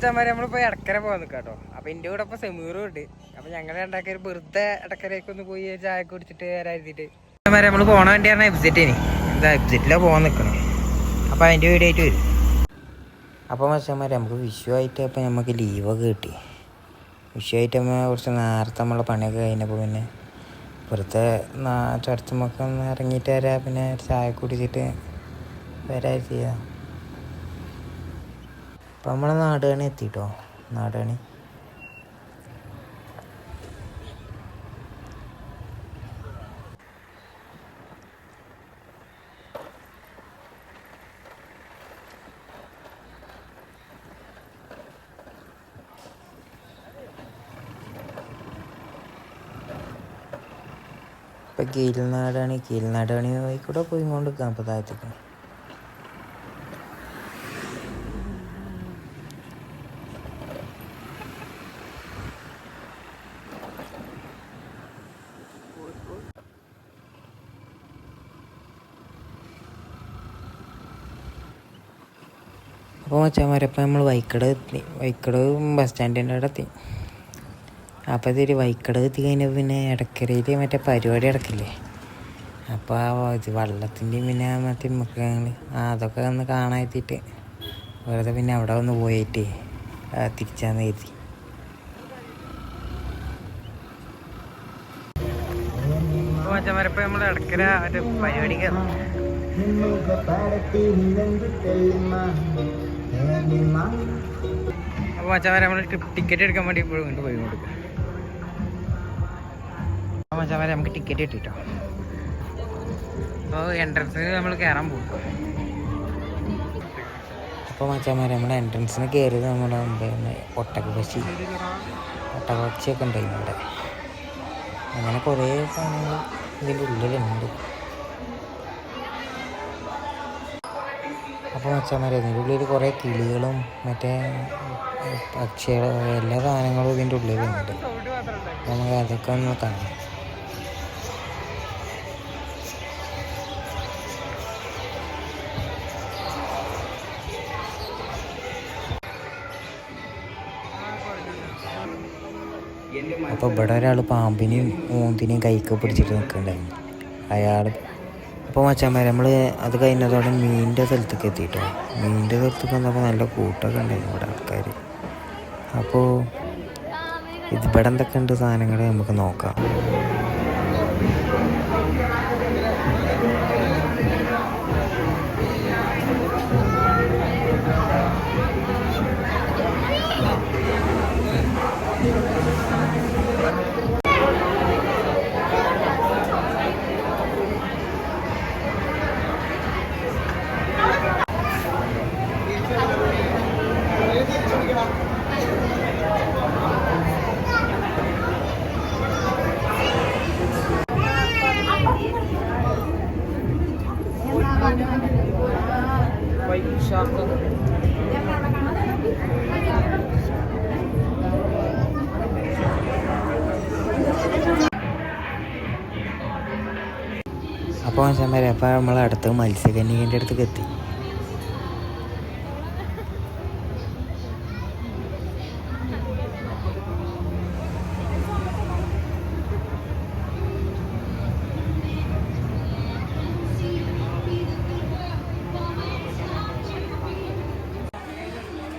നമ്മളിപ്പോ ഇടക്കര പോകാൻ നിൽക്കാട്ടോ. അപ്പൊ എന്റെ കൂടെ ഇപ്പൊ സെമീറും ഉണ്ട്. അപ്പൊ ഞങ്ങൾ രണ്ടാക്കി വെറുതെ ഇടക്കരയൊക്കെ ഒന്ന് പോയി ചായ കുടിച്ചിട്ട് വരാതിട്ട് നമ്മള് പോണ വേണ്ടിയാണ് എക്സിറ്റിന്. എന്താ എക്സിറ്റിലാ പോകാൻ നിൽക്കണം. അപ്പൊ അതിന്റെ വീഡിയോ ആയിട്ട് വരും. അപ്പൊ മച്ചാമാരെ നമുക്ക് വിഷു ആയിട്ട് അപ്പൊ നമുക്ക് ലീവൊക്കെ കിട്ടി. വിഷു ആയിട്ട് കുറച്ച് നേരത്തെ നമ്മളെ പണിയൊക്കെ കഴിഞ്ഞപ്പോൾ പിന്നെ വെറുതെ ചടത്തുമൊക്കെ ഒന്ന് ഇറങ്ങിയിട്ട് വരാം, പിന്നെ ചായ കുടിച്ചിട്ട് വരാൻ ചെയ്യാം. അപ്പം നമ്മളെ നാടുകാണി എത്തിട്ടോ. നാടുകാണി ഇപ്പം കീഴ്നാടാണി വഴി കൂടെ പോയി കൊണ്ട് നിൽക്കാം. അപ്പോൾ താഴത്തേക്ക് അപ്പോൾ മച്ചാന്മാരപ്പം നമ്മൾ വൈക്കട ബസ് സ്റ്റാൻഡിൻ്റെ അവിടെ എത്തി. അപ്പോൾ ഇതൊരു വൈക്കട എത്തി കഴിഞ്ഞാൽ പിന്നെ ഇടക്കരയിൽ മറ്റേ പരിപാടി നടക്കില്ലേ. അപ്പോൾ ഇത് വള്ളത്തിൻ്റെയും പിന്നെ മറ്റേ മുഖങ്ങൾ അതൊക്കെ ഒന്ന് കാണാൻ എത്തിയിട്ട് വെറുതെ പിന്നെ അവിടെ ഒന്ന് പോയിട്ട് തിരിച്ചാന്ന് എത്തി. മച്ചാന്മാരപ്പം നമ്മൾ ഇടക്കര മറ്റേ പരിപാടിക്ക് അപ്പോൾ മച്ചാന്മാരെ നമ്മൾ ടിക്കറ്റ് എടുക്കാൻ വേണ്ടി ഇപ്പോഴും കൊണ്ട് പോയി കൊടുക്കുക. അപ്പോൾ മച്ചാന്മാരെ നമുക്ക് ടിക്കറ്റ് കിട്ടിട്ടോ. അപ്പോൾ എൻട്രൻസിന് നമ്മൾ കയറാൻ പോകും. അപ്പോൾ മച്ചാന്മാരെ നമ്മുടെ എൻട്രൻസിന് കയറിയത് നമ്മുടെ മുമ്പേ ഒട്ടകപ്പക്ഷിയൊക്കെ ഉണ്ടായിരുന്നു ഇവിടെ. അങ്ങനെ കുറേ സാധനങ്ങൾ ഇതിൻ്റെ ഉള്ളിലുണ്ട്. അപ്പോൾ മച്ചാന്മാരെ ഇതിൻ്റെ ഉള്ളിൽ കുറേ കിളികളും മറ്റേ പക്ഷികളും എല്ലാ സാധനങ്ങളും ഇതിൻ്റെ ഉള്ളിലുണ്ട്. നമുക്ക് അതൊക്കെ ഒന്ന് കാണാം. അപ്പോൾ ഇവിടെ ഒരാൾ പാമ്പിനെയും മൂന്നിനെയും കൈക്ക് പിടിച്ചിട്ട് നിൽക്കുന്നുണ്ടായിരുന്നു അയാൾ. അപ്പോൾ മച്ചാന്മാരെ നമ്മൾ അത് കഴിഞ്ഞതോടെ മീനിൻ്റെ സ്ഥലത്തേക്ക് എത്തിയിട്ടോ. മീനിൻ്റെ സ്ഥലത്തേക്ക് വന്നപ്പോൾ നല്ല കൂട്ടമൊക്കെ ഉണ്ടായിരുന്നു ഇവിടെ ആൾക്കാർ. അപ്പോൾ ഇവിടെ എന്തൊക്കെ ഉണ്ട് സാധനങ്ങൾ നമുക്ക് നോക്കാം. അപ്പോൾ മച്ചാന്മാരെ അപ്പോൾ നമ്മൾ അടുത്ത് മത്സ്യകന്യകൻ്റെ അടുത്തേക്ക് എത്തി.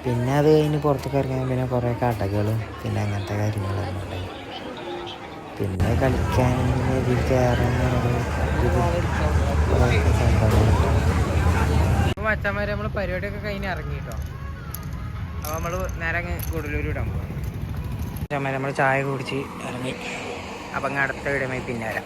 പിന്നെ അത് കഴിഞ്ഞ് പുറത്തേക്ക് ഇറങ്ങാൻ പിന്നെ കുറേ കാട്ടകളും പിന്നെ അങ്ങനത്തെ കാര്യങ്ങളൊന്നും ഉണ്ടായി. പിന്നെ കളിക്കാൻ മച്ചാന്മാരെ നമ്മൾ പരിപാടിയൊക്കെ കഴിഞ്ഞ് ഇറങ്ങിട്ടോ. അപ്പോൾ നമ്മൾ നേരെ ഗുഡലൂർ വിടാൻ പോകും. മച്ചാന്മാരെ നമ്മൾ ചായ കുടിച്ച് ഇറങ്ങി. അപ്പം അങ്ങ് അടുത്ത വീടുമായി പിന്നെ വരാം.